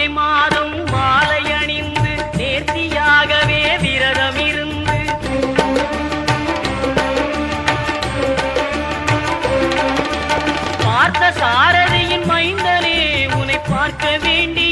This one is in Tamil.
கார்த்திகை மாதம் மாலை அணிந்து நேர்த்தியாகவே விரதம் இருந்து பார்த்த சாரதியின் மைந்தனே உன்னை பார்க்க வேண்டி